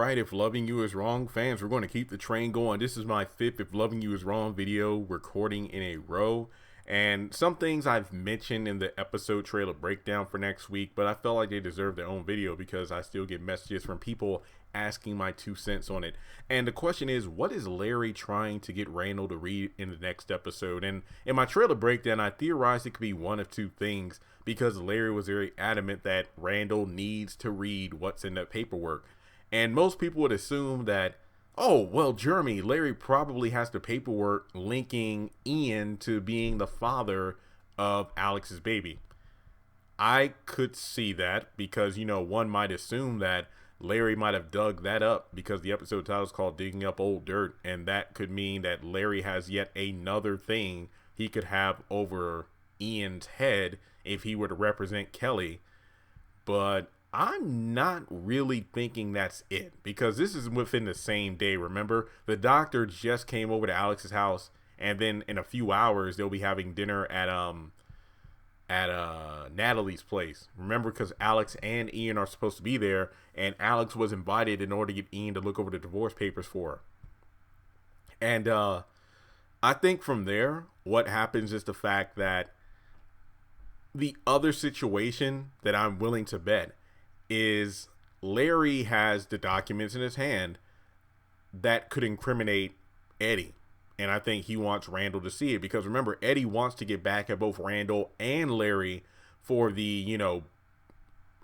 right, if loving you is wrong, fans, we're going to keep the train going. This is my fifth If Loving You Is Wrong video recording in a row. And some things I've mentioned in the episode trailer breakdown for next week, but I felt like they deserve their own video because I still get messages from people asking my 2 cents on it. And the question is, what is Larry trying to get Randal to read in the next episode? And in my trailer breakdown, I theorized it could be one of two things because Larry was very adamant that Randal needs to read what's in the paperwork. And most people would assume that, oh, well, Jeremy, Larry probably has the paperwork linking Ian to being the father of Alex's baby. I could see that because, one might assume that Larry might have dug that up because the episode title is called Digging Up Old Dirt. And that could mean that Larry has yet another thing he could have over Ian's head if he were to represent Kelly. But I'm not really thinking that's it because this is within the same day. Remember, the doctor just came over to Alex's house, and then in a few hours they'll be having dinner at Natalie's place. Remember, because Alex and Ian are supposed to be there, and Alex was invited in order to get Ian to look over the divorce papers for her. And I think from there, what happens is the fact that the other situation that I'm willing to bet is Larry has the documents in his hand that could incriminate Eddie. And I think he wants Randal to see it because remember, Eddie wants to get back at both Randal and Larry for the,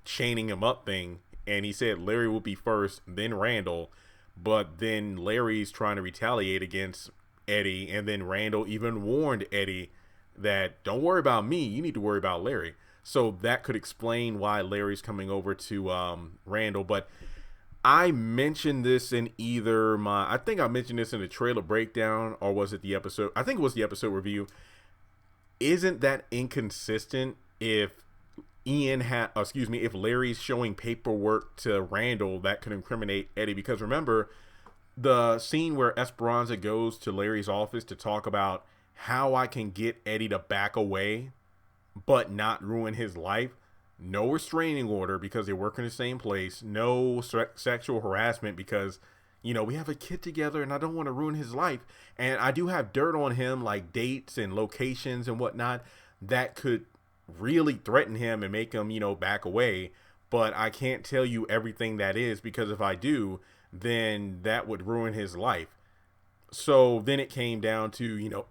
chaining him up thing. And he said Larry will be first, then Randal. But then Larry's trying to retaliate against Eddie. And then Randal even warned Eddie that don't worry about me. You need to worry about Larry. So that could explain why Larry's coming over to Randal. But I mentioned this in I think I mentioned this in the trailer breakdown, or was it the episode? I think it was the episode review. Isn't that inconsistent if if Larry's showing paperwork to Randal that could incriminate Eddie? Because remember, the scene where Esperanza goes to Larry's office to talk about how I can get Eddie to back away but not ruin his life. No restraining order because they work in the same place. No sexual harassment because, we have a kid together and I don't want to ruin his life. And I do have dirt on him, like dates and locations and whatnot, that could really threaten him and make him, back away. But I can't tell you everything that is because if I do, then that would ruin his life. So then it came down to,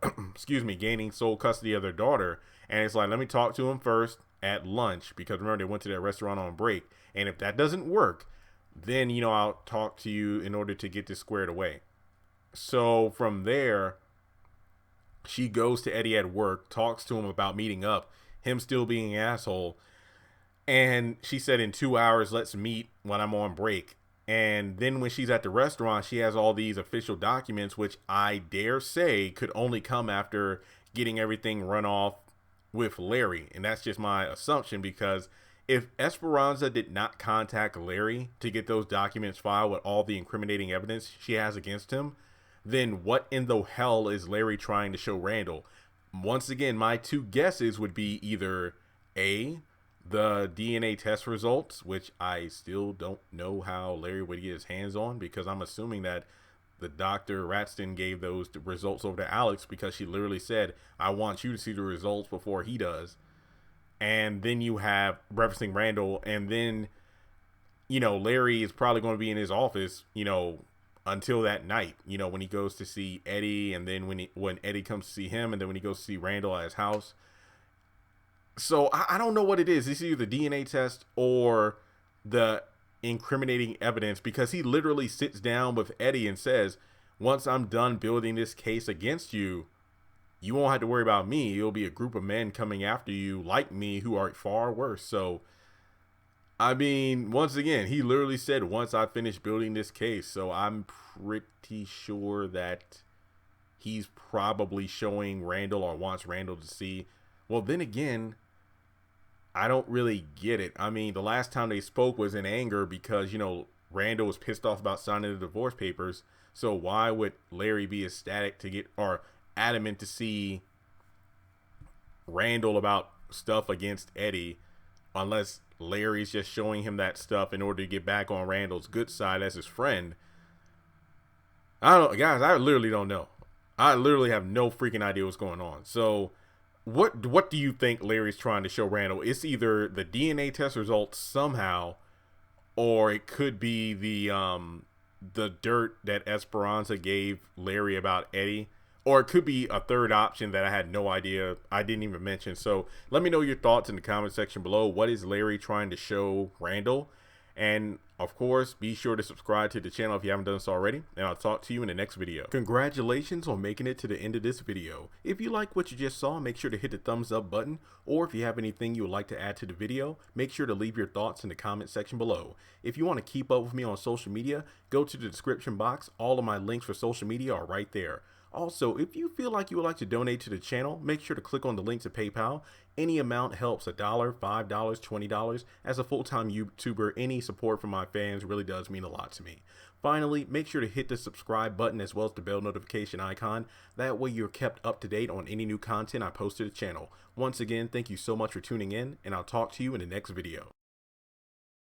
gaining sole custody of their daughter. And it's like, let me talk to him first at lunch because remember, they went to that restaurant on break. And if that doesn't work, then, I'll talk to you in order to get this squared away. So from there, she goes to Eddie at work, talks to him about meeting up, him still being an asshole. And she said in 2 hours, let's meet when I'm on break. And then when she's at the restaurant, she has all these official documents, which I dare say could only come after getting everything run off with Larry. And that's just my assumption because if Esperanza did not contact Larry to get those documents filed with all the incriminating evidence she has against him, then what in the hell is Larry trying to show Randal? Once again, my two guesses would be either A, the DNA test results, which I still don't know how Larry would get his hands on because I'm assuming that the Dr. Ratston gave those results over to Alex because she literally said, I want you to see the results before he does. And then you have referencing Randal, and then, Larry is probably going to be in his office, until that night, when he goes to see Eddie, and then when Eddie comes to see him, and then when he goes to see Randal at his house. So I don't know what it is. It's either the DNA test or the incriminating evidence because he literally sits down with Eddie and says, once I'm done building this case against you, you won't have to worry about me. It'll be a group of men coming after you like me who are far worse. So, I mean, once again, he literally said, once I finish building this case. So I'm pretty sure that he's probably showing Randal or wants Randal to see. Well, then again, I don't really get it. I mean, the last time they spoke was in anger because, Randal was pissed off about signing the divorce papers. So why would Larry be ecstatic to get or adamant to see Randal about stuff against Eddie unless Larry's just showing him that stuff in order to get back on Randal's good side as his friend. I don't know, guys. I literally don't know. I literally have no freaking idea what's going on. So, what do you think Larry's trying to show Randal? It's either the DNA test results somehow, or it could be the dirt that Esperanza gave Larry about Eddie, or it could be a third option that I had no idea, I didn't even mention. So let me know your thoughts in the comment section below. What is Larry trying to show Randal? And of course, be sure to subscribe to the channel if you haven't done so already, and I'll talk to you in the next video. Congratulations on making it to the end of this video. If you like what you just saw, make sure to hit the thumbs up button, or if you have anything you would like to add to the video, make sure to leave your thoughts in the comment section below. If you want to keep up with me on social media, go to the description box. All of my links for social media are right there. Also, if you feel like you would like to donate to the channel, make sure to click on the link to PayPal. Any amount helps. $1, $5, $20. As a full-time YouTuber, any support from my fans really does mean a lot to me. Finally, make sure to hit the subscribe button as well as the bell notification icon. That way you're kept up to date on any new content I post to the channel. Once again, thank you so much for tuning in, and I'll talk to you in the next video.